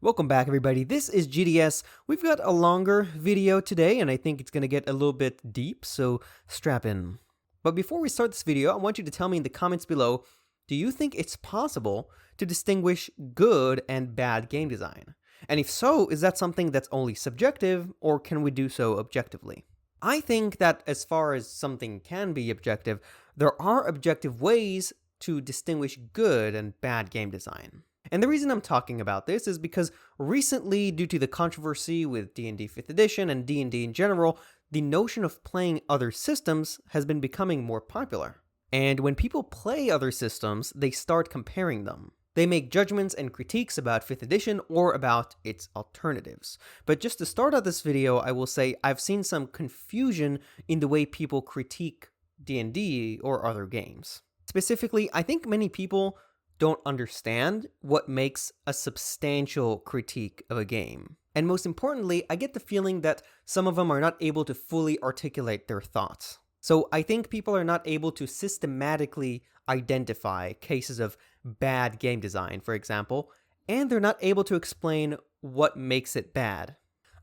Welcome back, everybody. This is GDS. We've got a longer video today, and I think it's going to get a little bit deep, so strap in. But before we start this video, I want you to tell me in the comments below, do you think it's possible to distinguish good and bad game design? And if so, is that something that's only subjective, or can we do so objectively? I think that as far as something can be objective, there are objective ways to distinguish good and bad game design. And the reason I'm talking about this is because recently, due to the controversy with D&D 5th edition and D&D in general, the notion of playing other systems has been becoming more popular. And when people play other systems, they start comparing them. They make judgments and critiques about 5th edition or about its alternatives. But just to start out this video, I will say I've seen some confusion in the way people critique D&D or other games. Specifically, I think many people don't understand what makes a substantial critique of a game. And most importantly, I get the feeling that some of them are not able to fully articulate their thoughts. So I think people are not able to systematically identify cases of bad game design, for example, and they're not able to explain what makes it bad.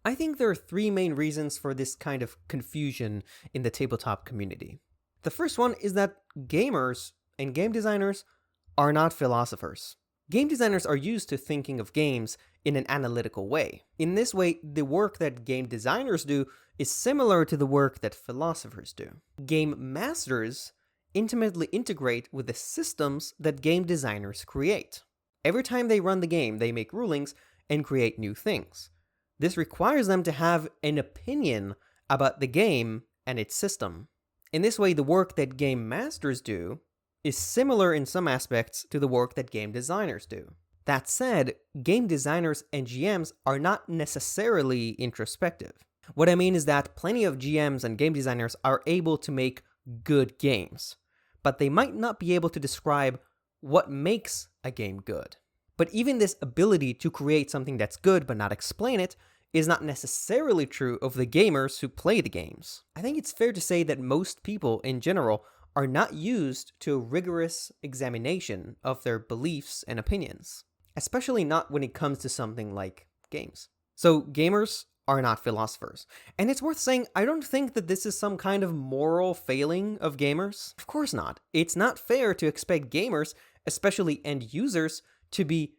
I think there are three main reasons for this kind of confusion in the tabletop community. The first one is that gamers and game designers are not philosophers. Game designers are used to thinking of games in an analytical way. In this way, the work that game designers do is similar to the work that philosophers do. Game masters intimately integrate with the systems that game designers create. Every time they run the game, they make rulings and create new things. This requires them to have an opinion about the game and its system. In this way, the work that game masters do is similar in some aspects to the work that game designers do. That said, game designers and GMs are not necessarily introspective. What I mean is that plenty of GMs and game designers are able to make good games, but they might not be able to describe what makes a game good. But even this ability to create something that's good but not explain it is not necessarily true of the gamers who play the games. I think it's fair to say that most people in general are not used to a rigorous examination of their beliefs and opinions, especially not when it comes to something like games. So gamers are not philosophers. And it's worth saying, I don't think that this is some kind of moral failing of gamers. Of course not. It's not fair to expect gamers, especially end users, to be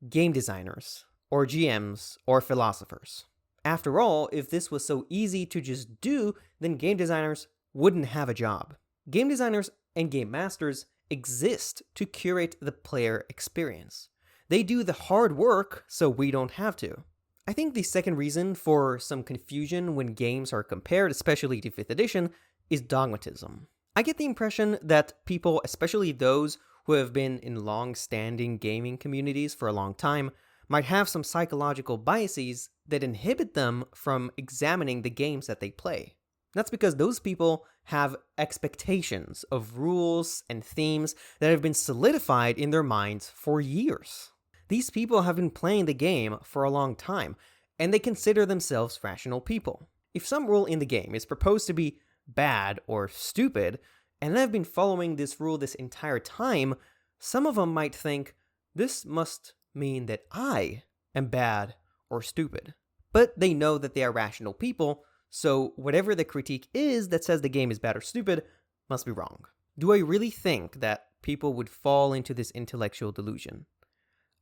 game designers, or GMs, or philosophers. After all, if this was so easy to just do, then game designers wouldn't have a job. Game designers and game masters exist to curate the player experience. They do the hard work so we don't have to. I think the second reason for some confusion when games are compared, especially to 5th edition, is dogmatism. I get the impression that people, especially those who have been in long-standing gaming communities for a long time, might have some psychological biases that inhibit them from examining the games that they play. That's because those people have expectations of rules and themes that have been solidified in their minds for years. These people have been playing the game for a long time, and they consider themselves rational people. If some rule in the game is proposed to be bad or stupid, and they've been following this rule this entire time, some of them might think, this must mean that I am bad or stupid. But they know that they are rational people, so whatever the critique is that says the game is bad or stupid must be wrong. Do I really think that people would fall into this intellectual delusion?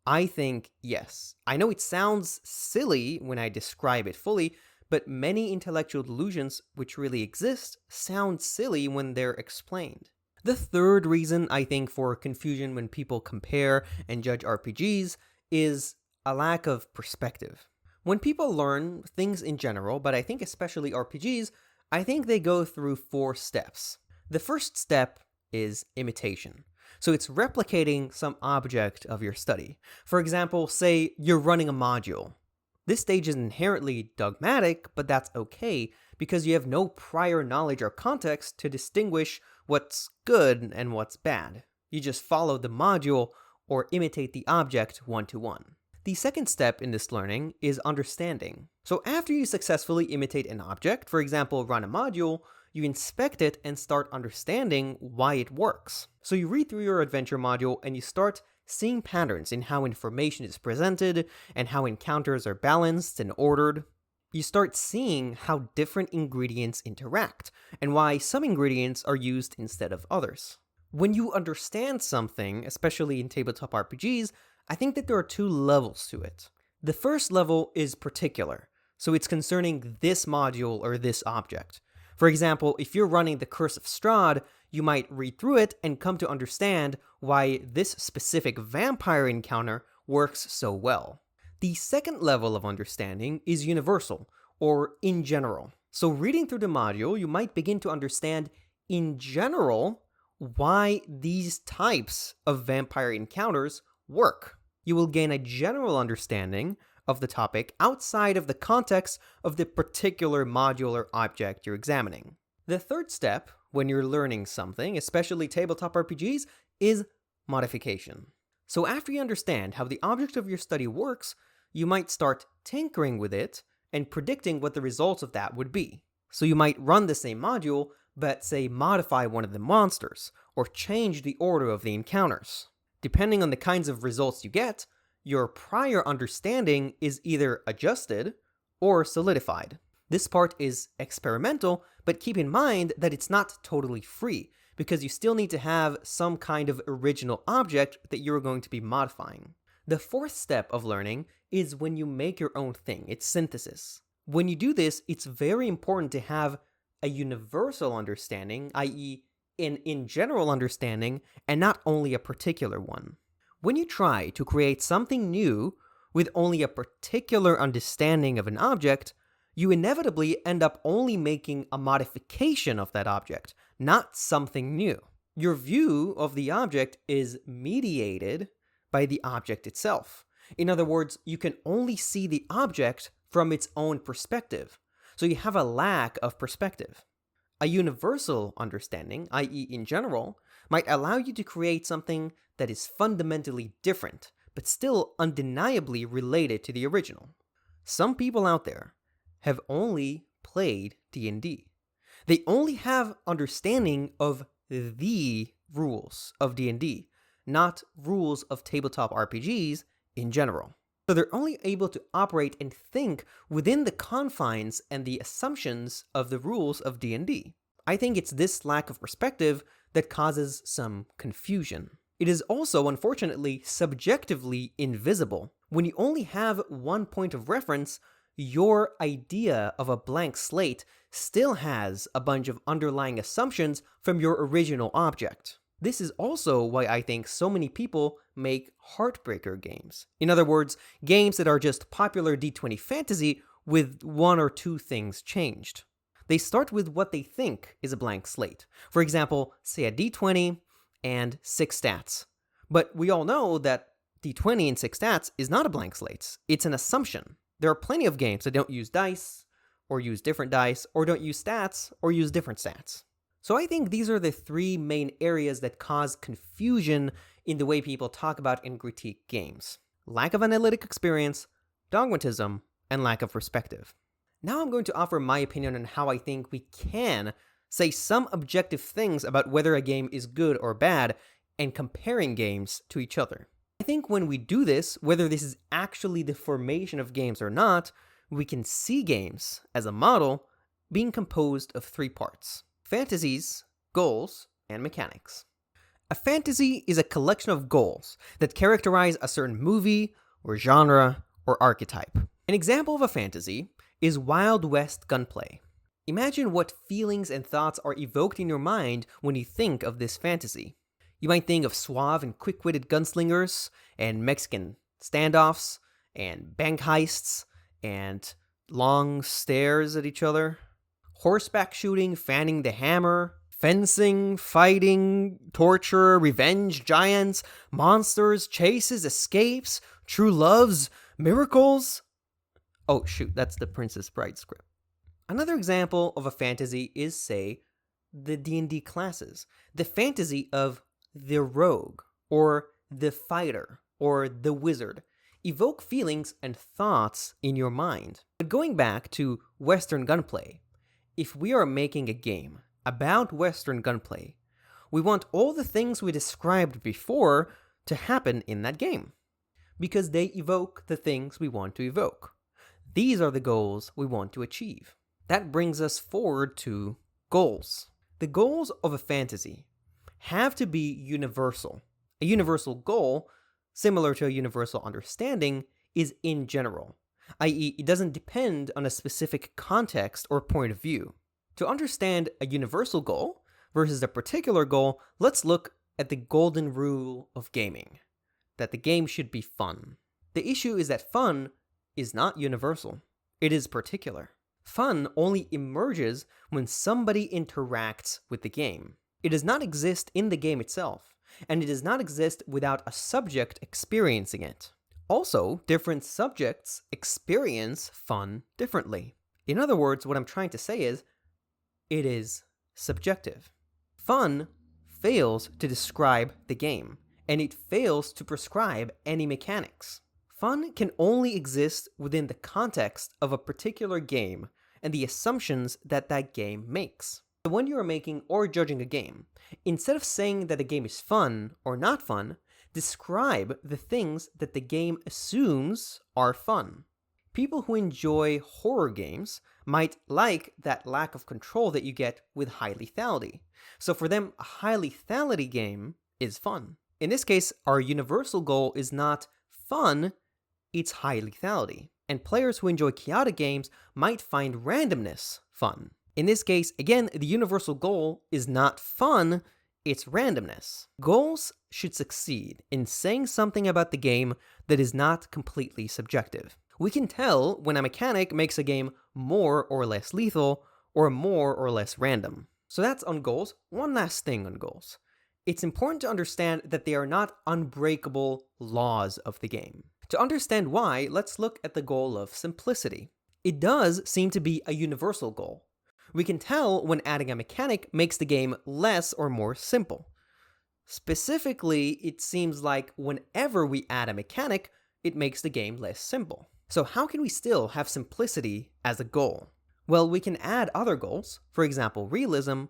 I think yes. I know it sounds silly when I describe it fully, but many intellectual delusions which really exist sound silly when they're explained. The third reason I think for confusion when people compare and judge RPGs is a lack of perspective. When people learn things in general, but I think especially RPGs, I think they go through 4 steps. The first step is imitation. So it's replicating some object of your study. For example, say you're running a module. This stage is inherently dogmatic, but that's okay because you have no prior knowledge or context to distinguish what's good and what's bad. You just follow the module or imitate the object one-to-one. The second step in this learning is understanding. So after you successfully imitate an object, for example, run a module, you inspect it and start understanding why it works. So you read through your adventure module and you start seeing patterns in how information is presented and how encounters are balanced and ordered. You start seeing how different ingredients interact and why some ingredients are used instead of others. When you understand something, especially in tabletop RPGs, I think that there are two levels to it. The first level is particular, so it's concerning this module or this object. For example, if you're running the Curse of Strahd, you might read through it and come to understand why this specific vampire encounter works so well. The second level of understanding is universal, or in general. So reading through the module, you might begin to understand, in general, why these types of vampire encounters work. You will gain a general understanding of the topic outside of the context of the particular module or object you're examining. The third step, when you're learning something, especially tabletop RPGs, is modification. So after you understand how the object of your study works, you might start tinkering with it and predicting what the results of that would be. So you might run the same module, but say modify one of the monsters, or change the order of the encounters. Depending on the kinds of results you get, your prior understanding is either adjusted or solidified. This part is experimental, but keep in mind that it's not totally free, because you still need to have some kind of original object that you're going to be modifying. The fourth step of learning is when you make your own thing. It's synthesis. When you do this, it's very important to have a universal understanding, i.e., an in general understanding, and not only a particular one. When you try to create something new with only a particular understanding of an object, you inevitably end up only making a modification of that object, not something new. Your view of the object is mediated by the object itself. In other words, you can only see the object from its own perspective, so you have a lack of perspective. A universal understanding, i.e. in general, might allow you to create something that is fundamentally different, but still undeniably related to the original. Some people out there have only played D&D. They only have understanding of the rules of D&D, not rules of tabletop RPGs in general. So they're only able to operate and think within the confines and the assumptions of the rules of D&D. I think it's this lack of perspective that causes some confusion. It is also, unfortunately, subjectively invisible. When you only have one point of reference, your idea of a blank slate still has a bunch of underlying assumptions from your original object. This is also why I think so many people make heartbreaker games. In other words, games that are just popular D20 fantasy with one or two things changed. They start with what they think is a blank slate. For example, say a D20 and 6 stats. But we all know that D20 and 6 stats is not a blank slate. It's an assumption. There are plenty of games that don't use dice, or use different dice, or don't use stats, or use different stats. So I think these are the three main areas that cause confusion in the way people talk about and critique games. Lack of analytic experience, dogmatism, and lack of perspective. Now I'm going to offer my opinion on how I think we can say some objective things about whether a game is good or bad, and comparing games to each other. I think when we do this, whether this is actually the formation of games or not, we can see games, as a model, being composed of 3 parts: fantasies, goals, and mechanics. A fantasy is a collection of goals that characterize a certain movie, or genre, or archetype. An example of a fantasy is Wild West gunplay. Imagine what feelings and thoughts are evoked in your mind when you think of this fantasy. You might think of suave and quick-witted gunslingers, and Mexican standoffs, and bank heists, and long stares at each other. Horseback shooting, fanning the hammer, fencing, fighting, torture, revenge, giants, monsters, chases, escapes, true loves, miracles. Oh shoot, that's the Princess Bride script. Another example of a fantasy is, say, the D&D classes. The fantasy of the rogue, or the fighter, or the wizard. Evoke feelings and thoughts in your mind. But going back to Western gunplay, if we are making a game about Western gunplay, we want all the things we described before to happen in that game, because they evoke the things we want to evoke. These are the goals we want to achieve. That brings us forward to goals. The goals of a fantasy have to be universal. A universal goal, similar to a universal understanding, is in general, i.e., it doesn't depend on a specific context or point of view. To understand a universal goal versus a particular goal, let's look at the golden rule of gaming, that the game should be fun. The issue is that fun is not universal. It is particular. Fun only emerges when somebody interacts with the game. It does not exist in the game itself, and it does not exist without a subject experiencing it. Also, different subjects experience fun differently. In other words, what I'm trying to say is, it is subjective. Fun fails to describe the game, and it fails to prescribe any mechanics. Fun can only exist within the context of a particular game and the assumptions that that game makes. So when you are making or judging a game, instead of saying that the game is fun or not fun, describe the things that the game assumes are fun. People who enjoy horror games might like that lack of control that you get with high lethality. So for them, a high lethality game is fun. In this case, our universal goal is not fun, it's high lethality. And players who enjoy chaotic games might find randomness fun. In this case, again, the universal goal is not fun, it's randomness. Goals should succeed in saying something about the game that is not completely subjective. We can tell when a mechanic makes a game more or less lethal, or more or less random. So that's on goals. One last thing on goals. It's important to understand that they are not unbreakable laws of the game. To understand why, let's look at the goal of simplicity. It does seem to be a universal goal. We can tell when adding a mechanic makes the game less or more simple. Specifically, it seems like whenever we add a mechanic, it makes the game less simple. So how can we still have simplicity as a goal? Well, we can add other goals, for example realism,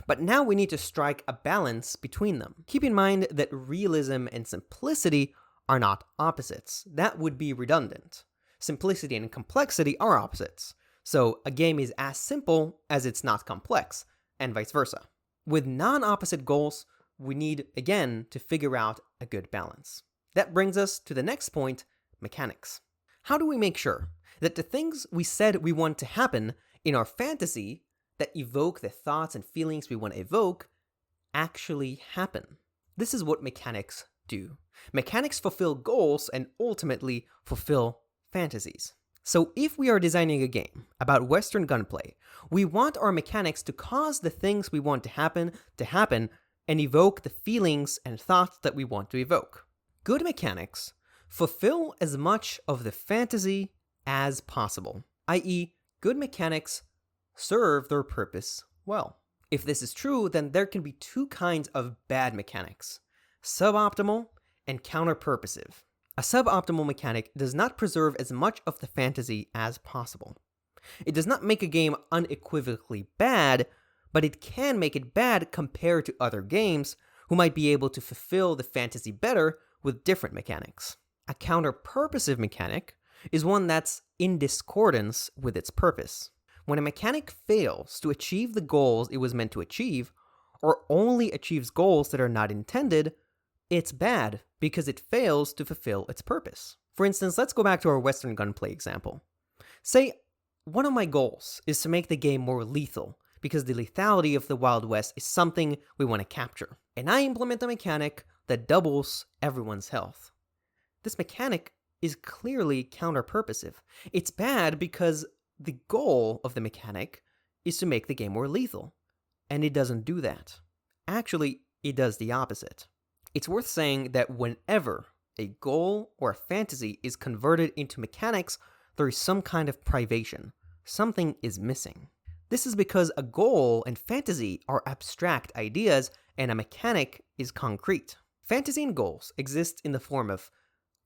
but now we need to strike a balance between them. Keep in mind that realism and simplicity are not opposites. That would be redundant. Simplicity and complexity are opposites. So a game is as simple as it's not complex, and vice versa. With non-opposite goals, we need, again, to figure out a good balance. That brings us to the next point, mechanics. How do we make sure that the things we said we want to happen in our fantasy that evoke the thoughts and feelings we want to evoke actually happen? This is what mechanics do. Mechanics fulfill goals and ultimately fulfill fantasies. So if we are designing a game about Western gunplay, we want our mechanics to cause the things we want to happen and evoke the feelings and thoughts that we want to evoke. Good mechanics fulfill as much of the fantasy as possible, i.e., good mechanics serve their purpose well. If this is true, then there can be two kinds of bad mechanics: suboptimal and counterpurposive. A suboptimal mechanic does not preserve as much of the fantasy as possible. It does not make a game unequivocally bad, but it can make it bad compared to other games who might be able to fulfill the fantasy better with different mechanics. A counterpurposive mechanic is one that's in discordance with its purpose. When a mechanic fails to achieve the goals it was meant to achieve, or only achieves goals that are not intended, it's bad because it fails to fulfill its purpose. For instance, let's go back to our Western gunplay example. Say, one of my goals is to make the game more lethal, because the lethality of the Wild West is something we want to capture. And I implement a mechanic that doubles everyone's health. This mechanic is clearly counterpurposive. It's bad because the goal of the mechanic is to make the game more lethal, and it doesn't do that. Actually, it does the opposite. It's worth saying that whenever a goal or a fantasy is converted into mechanics, there is some kind of privation. Something is missing. This is because a goal and fantasy are abstract ideas, and a mechanic is concrete. Fantasy and goals exist in the form of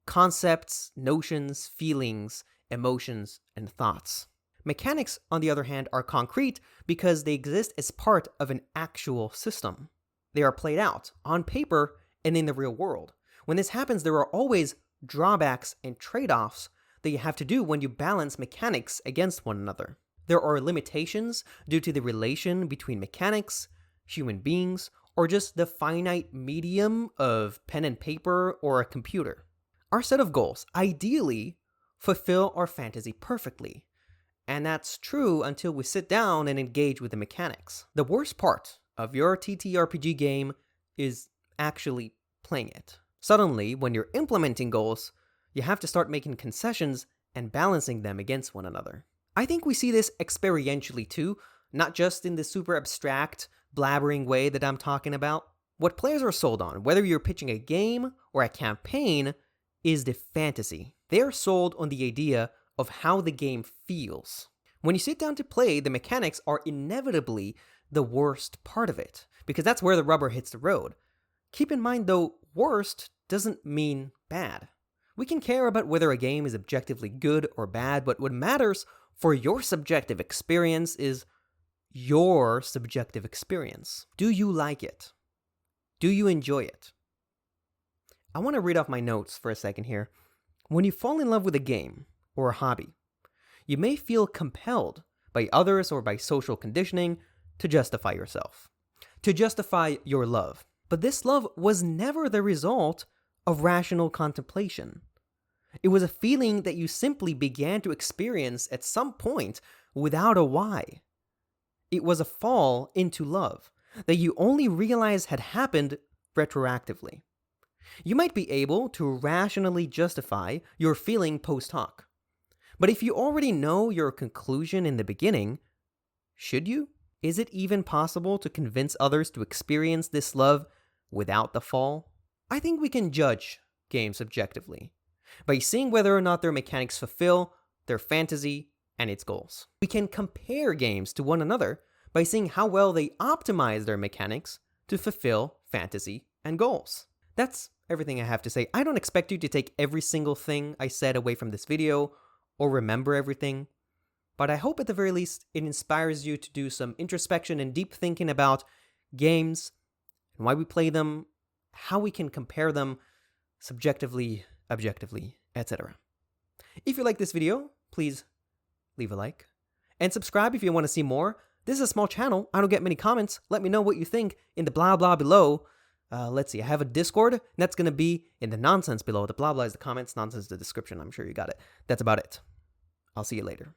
concepts, notions, feelings, emotions, and thoughts. Mechanics, on the other hand, are concrete because they exist as part of an actual system. They are played out on paper and in the real world. When this happens, there are always drawbacks and trade-offs that you have to do when you balance mechanics against one another. There are limitations due to the relation between mechanics, human beings, or just the finite medium of pen and paper or a computer. Our set of goals ideally fulfill our fantasy perfectly, and that's true until we sit down and engage with the mechanics. The worst part of your TTRPG game is actually playing it. Suddenly, when you're implementing goals, you have to start making concessions and balancing them against one another. I think we see this experientially too, not just in the super abstract, blabbering way that I'm talking about. What players are sold on, whether you're pitching a game or a campaign, is the fantasy. They are sold on the idea of how the game feels. When you sit down to play, the mechanics are inevitably the worst part of it, because that's where the rubber hits the road. Keep in mind though, worst doesn't mean bad. We can care about whether a game is objectively good or bad, but what matters for your subjective experience is your subjective experience. Do you like it? Do you enjoy it? I want to read off my notes for a second here. When you fall in love with a game or a hobby, you may feel compelled by others or by social conditioning to justify yourself, to justify your love. But this love was never the result of rational contemplation. It was a feeling that you simply began to experience at some point without a why. It was a fall into love that you only realized had happened retroactively. You might be able to rationally justify your feeling post hoc. But if you already know your conclusion in the beginning, should you? Is it even possible to convince others to experience this love without the fall? I think we can judge games objectively by seeing whether or not their mechanics fulfill their fantasy and its goals. We can compare games to one another by seeing how well they optimize their mechanics to fulfill fantasy and goals. That's everything I have to say. I don't expect you to take every single thing I said away from this video or remember everything, but I hope at the very least it inspires you to do some introspection and deep thinking about games and why we play them, how we can compare them subjectively, objectively, etc. If you like this video, please leave a like and subscribe if you want to see more. This is a small channel. I don't get many comments. Let me know what you think in the blah blah below. Let's see, I have a Discord, and that's going to be in the nonsense below. The blah blah is the comments, nonsense is the description. I'm sure you got it. That's about it. I'll see you later.